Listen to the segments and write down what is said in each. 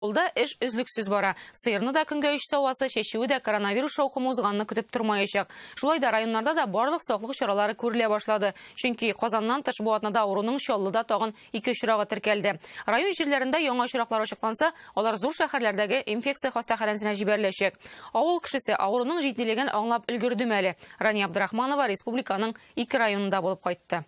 Олда эш үзлексез бара. Сыйырны да күнгә иш савасы, шешеуі дә коронавирус шауқымы узганны көтеп тормаячак. Шулай да районнарда да барлык саклык чаралары күрелә башлады. Чөнки Казаннан тыш бу атнада авыруның Чаллыда тагын 2 очрагы теркәлде. Район җирләрендә яңа очраклар ачыкланса, алар зур шәһәрләрдәге инфекция хастаханәсенә җибәреләчәк. Авыл кешесе авыруның җитдилеген аңлап өлгердеме әле. Рания Абдрахманова республиканың 2 районында булып кайтты.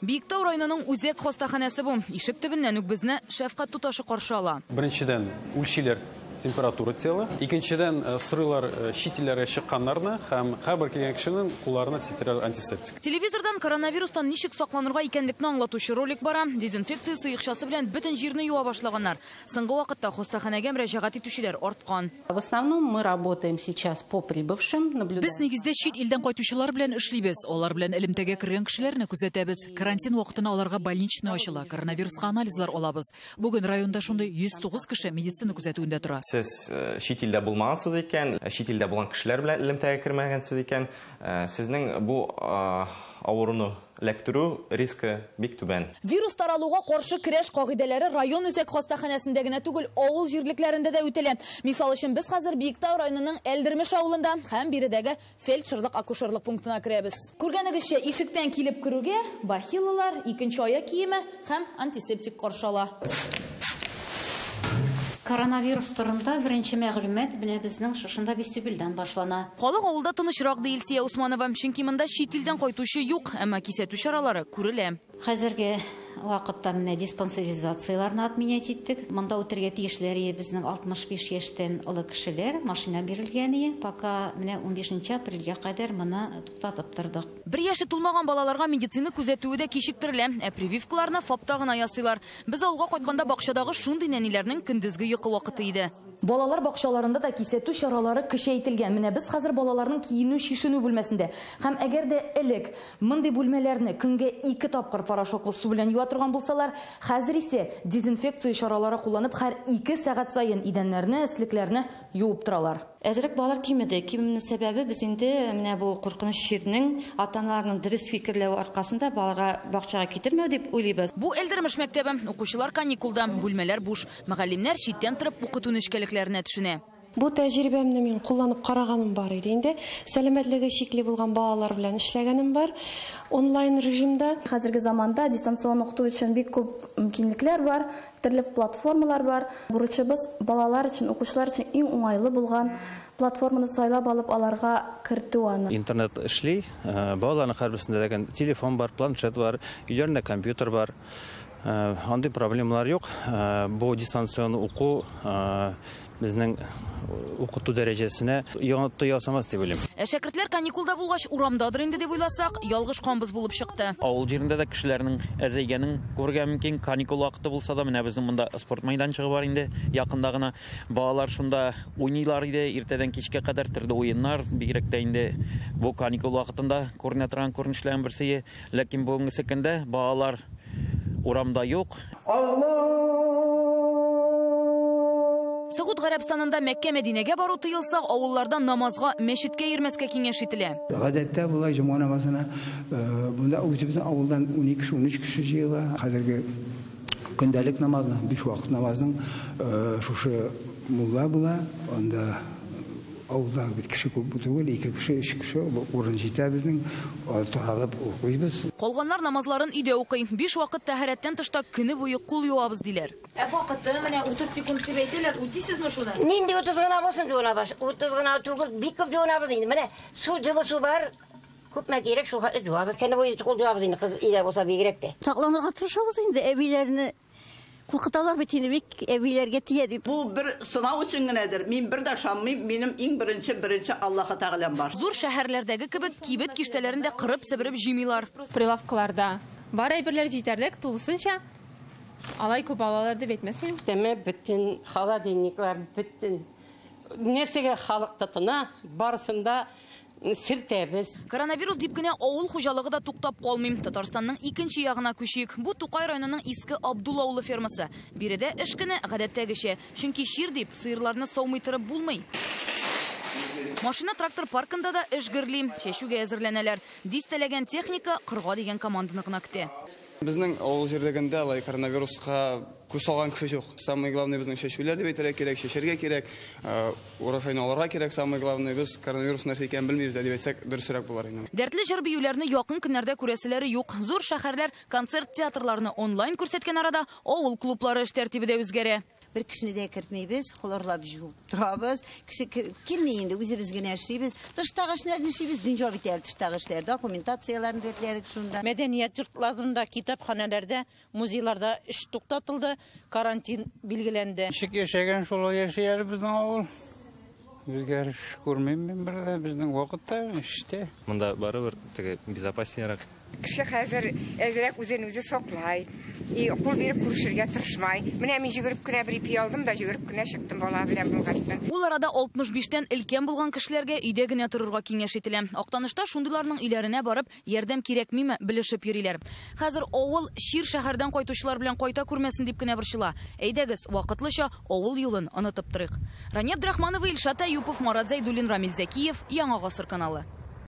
Биектау районының үзәк хастаханәсе бу. Ишек төбеннән үк безне шәфкать туташы каршы ала. Беренчедән үлчиләр температура тела, икенчедән сырылар шителләре чыкканнарны һәм һәрбер килгән кешенең кулларына сиптерәр антисептик. Телевизордан коронавирустан ничек сакланырга икәнлекне аңлатучы ролик бара. Дезинфекция сыйыкчасы белән бөтен җирне юа башлаганнар. Соңгы вакытта хастаханәгә мөрәҗәгать итүчеләр арткан. В основном мы работаем сейчас по прибывшим, наблюдаем. Без нигездә чит илдән кайтучылар белән эшлибез. Алар белән элемтәгә кергән кешеләрне күзәтәбез. Карантин вакытына аларга больничный ачыла. Коронавируска анализлар алабыз. Бүген районда шундый 109 кеше медицина күзәтүендә тора. Siz şit ildə bulmağансыз икән, şit ildə bulan кешеләр белән элемтәгә кергәнсез икән, сезнең бу авыруны лектирү риске бик түбән. Вирус таралуга каршы көрәш кагыйдәләре район үзәк хастаханәсендә генә түгел, авыл җирлекләрендә дә үтәлә. Мисал өчен без хәзер Биектау районының Әлдермеш авылында һәм биредәге фельдшерлык акушерлык пунктына керәбез. Күргәнегезчә, ишектән килеп керүгә бахилалар, икенче аяк киеме һәм антисептик каршы ала. Коронавирус турында беренче мәгълүмат менә безнең шушында вестибюльдән башлана. Халык авылда тынычрак ди Илсия Усманова. Чөнки монда чит илдән кайтучы юк, әмма кисәтү чаралары күрелә. Хәзерге вакытта менә диспансеризацияларны отменять иттек. Монда үтәргә тиешләре безнең 65 яшьтән олы кешеләр машина бирелгән, пока менә 15 апрельгә кадәр моны туктатып тордык. 1 яше тулмаган балаларга медицина күзәтүе дә кичектерелә, ә прививкаларны ФАПта гына ясыйлар. Без авылга кайтканда бакчадагы шундый нәниләрнең көндезге йокы вакыты иде. Балалар бакчаларында да кисәтү чаралары көчәйтелгән. Менә без хәзер балаларның киенү шишенү бүлмәсендә. Һәм әгәр дә элек мондый бүлмәләрне күнгә 2 тапкыр порошоклы су белән юа торган булсалар, хәзер исә дезинфекция чаралары кулланып һәр 2 сәгать саен идәннәрне, өслекләрне юып торалар. Әзрәк балалар кимеде. Кимнең сәбәбе без инде менә бу куркыныч чирнең ата-аналарның дөрес фикерләү аркасында балага бакчага китермәү дип уйлыйбыз. Бу Әлдермеш мәктәбе, укучылар каникулда, бүлмәләр буш, мөгаллимнәр читтән торып укыту нечкәлекләренә төшенә. Бу тәҗрибәмне мин кулланып караганым бар иде. Инде сәламәтлеге шикле булган балалар белән эшләгәнем бар. Онлайн режимда. Хәзерге заманда дистанцион укыту өчен бик күп мөмкинлекләр бар, төрле платформалар бар. Бурычыбыз балалар өчен, укучылар өчен иң уңайлы булган платформаны сайлап алып аларга кертү аны. Интернет эшли, балаларның һәрберсендә дә телефон бар, планшет бар, өйләрендә компьютер бар. Андый проблемалар юк. Бу дистанцион уку безнең укыту дәрәҗәсенә яңарту ясамас дип уйлыйм. Шәкертләр каникулда булгач урамдадыр инде дип уйласак, ялгыш канбыз булып чыкты. Авыл җирендә дә кешеләрнең әзәйгәнен күргән мөмкин. Каникул вакыты булса да, менә безнең монда спорт мәйданчыгы бар инде, якында гына. Балалар шунда уйныйлар иде, иртәдән кичкә кадәр төрле уеннар, бигрәк тә инде бу каникул вакытында күренә торган күренешләрнең берсе, ләкин бүгенге көндә балалар урамда юк. Сәгуд Гарәбстанында Мәккә Мәдинәгә бару тыелса, авылларда намазга, мәчеткә йөрмәскә киңәш ителә. Гадәттә булай җомга намазына монда үзебезнең авылдан 12-13 кеше җыела. Хәзерге көндәлек намазны, 5 вакыт намазның шушы мулла була, анда авылда бит кеше күп түгел, 2 кеше, 3 кеше урын җитә безнең, таралып укыйбыз. Калганнар намазларын өйдә укый. 5 вакыт тәһарәттән тышта көне буе кул юабыз диләр. Вакыты менә 30 секунд дип әйтәләр. Үтисезме шуны? Нинди 30 гына булсын җуына баш. 30 гына түгел, бик күп җуынабыз инде. Менә су җылы су бар. Күпме кирәк шул хәтле җуабыз. Көне буе кул җуабыз инде, кыз өйдә булса бигрәк тә. Сакланырга тырышабыз инде, әбиләрне куркыталар бит инде, бик әбиләргә тия дип. Бу бер сынау өчен генәдер. Мин бер дә шаммыйм, минем иң беренче Аллаһка тәгаләм бар. Зур шәһәрләрдәге кебек кибет киштәләрендә кырып-себереп җыймыйлар. Прилавкаларда бар әйберләр җитәрлек, тулысынча. Алай күп алалар дип әйтмәсәң. Дәмә бөтен холодильниклар, бөтен нәрсәгә халык тотына, барысында сиртәбез. Коронавирус дип кенә авыл хуҗалыгы да туктап калмый. Татарстанның икенче ягына күчик. Бу Тукай районының иске Абдулла авылы фермасы. Биредә эш көне гадәттәгечә, чөнки шир дип сыерларны саумый торып булмый. Машина трактор паркында да эш гөрли, чәчүгә әзерләнәләр. Дистәләгән техника кырга дигән команданы гына көтә. Безнең авыл җирдәгендә алай коронавирусқа күз салган кеше юк. Самое главное безнең чәчүләр дип әйтергә кирәк, чәчәргә кирәк, урашайны алырга кирәк. Самое главное без коронавирус нәрсә икәнен белмибез дип әйтсәк дөресрәк булыр инде. Дәртле җыр биюләрне якын көннәрдә күрәселәре юк. Зур шәһәрләр концерт театрларны онлайн күрсәткән арада авыл клублары эш тәртибе дә үзгәрә. Bir kişini de kırtmayız, kolorla bir jup durabız. Kişi kirmeyin de üzü bizgin eşliyiz. Dıştağışlarını işliyiz, dünce bitel dıştağışlar, dokumentatsiyalarını retledik şunda. Medeniyet yurtlarında, kitaphanelerde, muzeylarda iş to'xtatildi, karantin belgilendi. Işık yaşayan şolu yaşayar bizden avul. Özgarish ko'rmayman birda bizning vaqtda işte. Bunda baribir безопаснeyroq. Kishi hozir azrak o'zini o'zi saqlay, qo'l berib ko'rishirga tirishmay. Менә мин йөгереп кенә бер ипи алдым да йөгереп кенә чыктым бала белән булгаштан. Ул арада 65тән өлкән булган кешеләргә өйдә генә торырга киңәш ителә. Актанышта шундыйларның өйләренә барып, ярдәм кирәкмиме белешеп йөриләр. Хәзер авыл Шир шәһәрдән кайтучылар белән кайта күрмәсен дип кенә борчыла. Әйдәгез, вакытлыча авыл юлын онытып торыйк. Рания Абдрахманова, Илшат Аюпов, Марат Зайдуллин, Рамил Зәкиев, Яңа гасыр каналы.